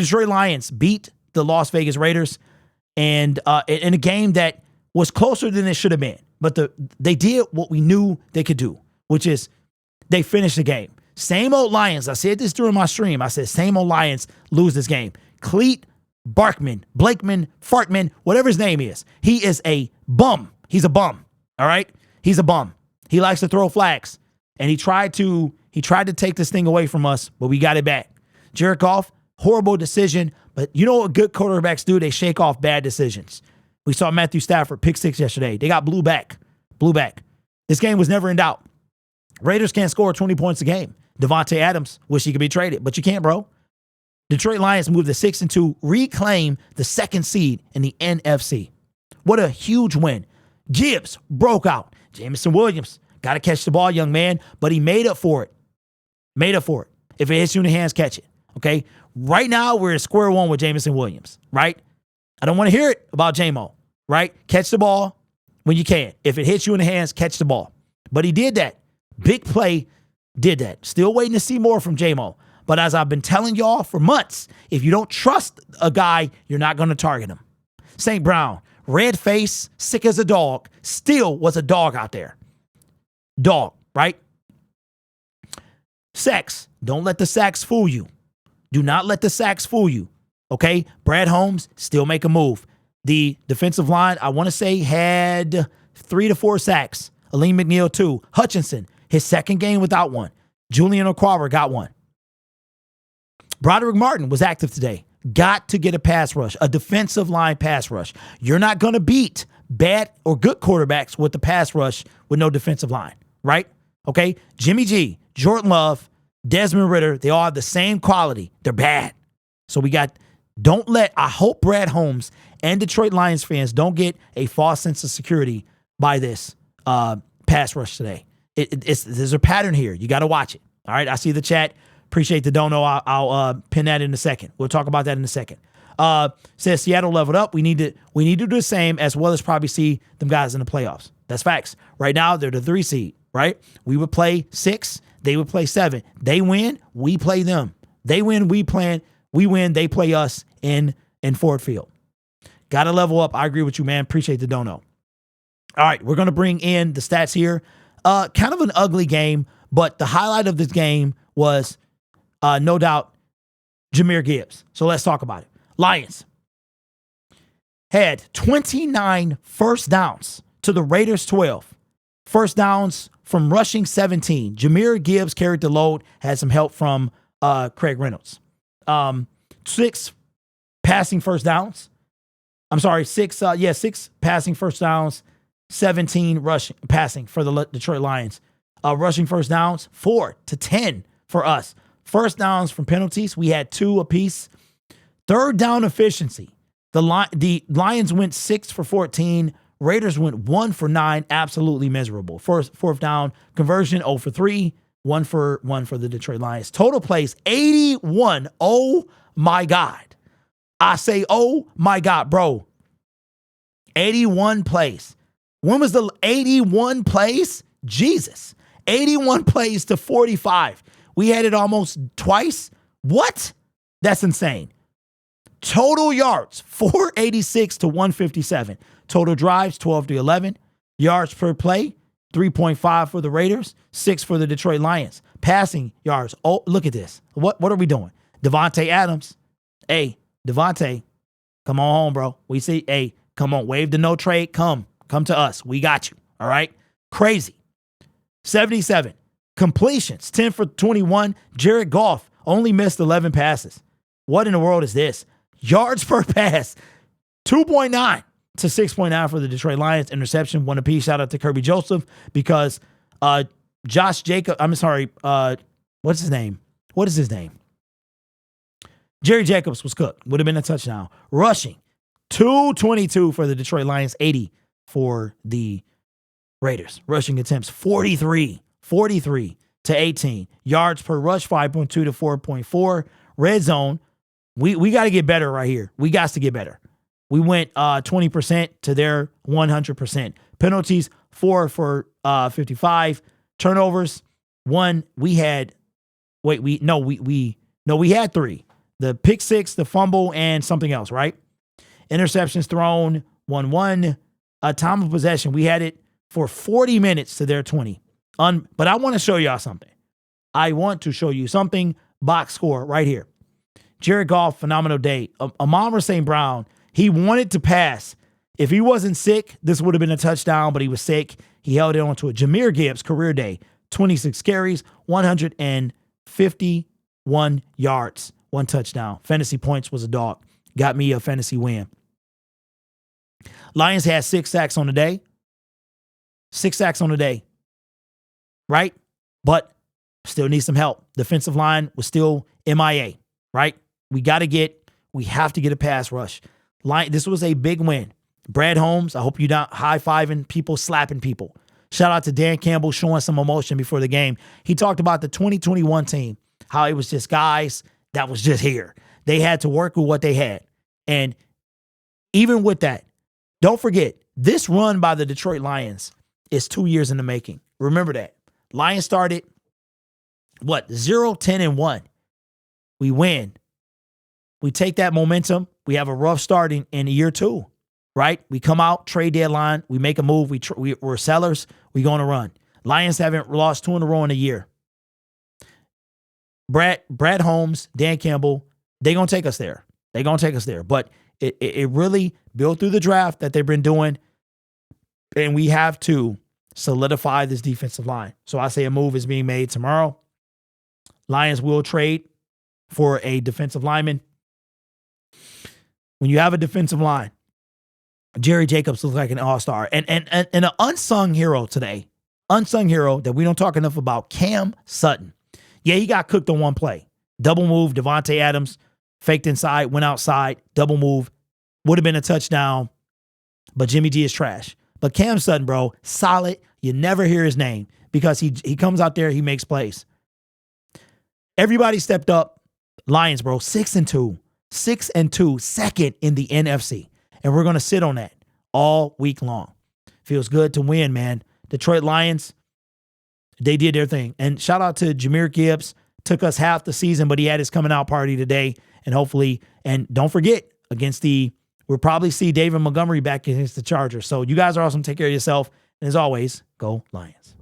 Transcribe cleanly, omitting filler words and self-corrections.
Detroit Lions beat the Las Vegas Raiders and in a game that was closer than it should have been. But they did what we knew they could do, which is they finished the game. Same old Lions. I said this during my stream. I said same old Lions lose this game. Cleat Blakeman, Fartman, whatever his name is. He is a bum. He's a bum. All right? He's a bum. He likes to throw flags. And he tried to take this thing away from us, but we got it back. Jared Goff, horrible decision. But you know what good quarterbacks do? They shake off bad decisions. We saw Matthew Stafford pick 6 yesterday. They got blew back. This game was never in doubt. Raiders can't score 20 points a game. Devontae Adams, wish he could be traded, but you can't, bro. Detroit Lions moved to 6-2, reclaim the 2nd seed in the NFC. What a huge win. Gibbs broke out. Jameson Williams, got to catch the ball, young man, but he made up for it. If it hits you in the hands, catch it, okay? Right now, we're at square one with Jameson Williams, right? I don't want to hear it about J-Mo, right? Catch the ball when you can. If it hits you in the hands, catch the ball. But he did that. Big play, did that. Still waiting to see more from J-Mo. But as I've been telling y'all for months, if you don't trust a guy, you're not going to target him. St. Brown, red face, sick as a dog, still was a dog out there. Dog, right? Sacks. Don't let the sacks fool you. Do not let the sacks fool you. Okay? Brad Holmes, still make a move. The defensive line, I want to say, had 3 to 4 sacks. Aleem McNeil, 2. Hutchinson, his 2nd game without one. Julian Okwara got 1. Broderick Martin was active today. Got to get a pass rush, a defensive line pass rush. You're not going to beat bad or good quarterbacks with the pass rush with no defensive line, right? Okay? Jimmy G, Jordan Love, Desmond Ridder, they all have the same quality. They're bad. So I hope Brad Holmes and Detroit Lions fans don't get a false sense of security by this pass rush today. There's a pattern here. You got to watch it. All right? I see the chat. Appreciate the don't know. I'll pin that in a second. We'll talk about that in a second. Says Seattle leveled up. We need to do the same, as well as probably see them guys in the playoffs. That's facts. Right now, they're the 3 seed, right? We would play 6. They would play 7. They win, we play them. They win, we win, they play us in Ford Field. Got to level up. I agree with you, man. Appreciate the don't know. All right, we're going to bring in the stats here. Kind of an ugly game, but the highlight of this game was no doubt Jahmyr Gibbs. So let's talk about it. Lions had 29 first downs to the Raiders 12. First downs from rushing 17. Jahmyr Gibbs carried the load, had some help from Craig Reynolds. 6 passing first downs. I'm sorry, 6 passing first downs, 17 passing for the Detroit Lions. Rushing first downs, 4 to 10 for us. First downs from penalties, we had 2 apiece. Third down efficiency, the Lions went 6 for 14. Raiders went 1 for 9, absolutely miserable. Fourth down conversion, 0 for 3, 1 for the Detroit Lions. Total plays, 81. Oh my God. I say, oh my God, bro. 81 plays. When was the 81 plays? Jesus. 81 plays to 45. We had it almost twice. What? That's insane. Total yards, 486 to 157. Total drives, 12 to 11. Yards per play, 3.5 for the Raiders, 6 for the Detroit Lions. Passing yards. Oh, look at this. What are we doing? Devontae Adams. Hey, Devontae, come on home, bro. We see, hey, come on, waive the no trade. Come to us. We got you. All right? Crazy. 77. Completions, 10 for 21. Jared Goff only missed 11 passes. What in the world is this? Yards per pass, 2.9 to 6.9 for the Detroit Lions. Interception, 1 apiece. Shout out to Kirby Joseph because Josh Jacob, what's his name? What is his name? Jerry Jacobs was cooked. Would have been a touchdown. Rushing, 222 for the Detroit Lions, 80 for the Raiders. Rushing attempts, 43 to 18. Yards per rush, 5.2 to 4.4. Red zone, we got to get better right here. We got to get better. We went 20% to their 100%. Penalties, 4 for 55. Turnovers, 1. We had 3. The pick six, the fumble, and something else, right? Interceptions thrown, 1-1. Time of possession, we had it for 40 minutes to their 20. But I want to show y'all something. I want to show you something. Box score right here. Jared Goff, phenomenal day. Amon St. Brown, he wanted to pass. If he wasn't sick, this would have been a touchdown, but he was sick. He held it on to it. Jahmyr Gibbs, career day, 26 carries, 151 yards, 1 touchdown. Fantasy points was a dog. Got me a fantasy win. Lions had 6 sacks on the day. 6 sacks on the day. Right? But still need some help. Defensive line was still MIA. Right? We have to get a pass rush. This was a big win. Brad Holmes, I hope you're not high-fiving people, slapping people. Shout out to Dan Campbell showing some emotion before the game. He talked about the 2021 team, how it was just guys that was just here. They had to work with what they had. And even with that, don't forget, this run by the Detroit Lions is 2 years in the making. Remember that. Lions started, 0-10-1. We win. We take that momentum. We have a rough start in year 2, right? We come out, trade deadline. We make a move. We're sellers. We going to run. Lions haven't lost 2 in a row in a year. Brad Holmes, Dan Campbell, they're going to take us there. They're going to take us there. But it really built through the draft that they've been doing, and we have to solidify this defensive line. So I say a move is being made tomorrow. Lions will trade for a defensive lineman. When you have a defensive line, Jerry Jacobs looks like an all-star. And an unsung hero today, unsung hero that we don't talk enough about, Cam Sutton. Yeah, he got cooked on one play. Double move, Devontae Adams, faked inside, went outside, double move. Would have been a touchdown, but Jimmy G is trash. But Cam Sutton, bro, solid. You never hear his name because he comes out there, he makes plays. Everybody stepped up. Lions, bro, 6-2. 6-2, second in the NFC. And we're going to sit on that all week long. Feels good to win, man. Detroit Lions, they did their thing. And shout out to Jahmyr Gibbs. Took us half the season, but he had his coming out party today. And hopefully, and don't forget, we'll probably see David Montgomery back against the Chargers. So you guys are awesome. Take care of yourself. And as always, go Lions.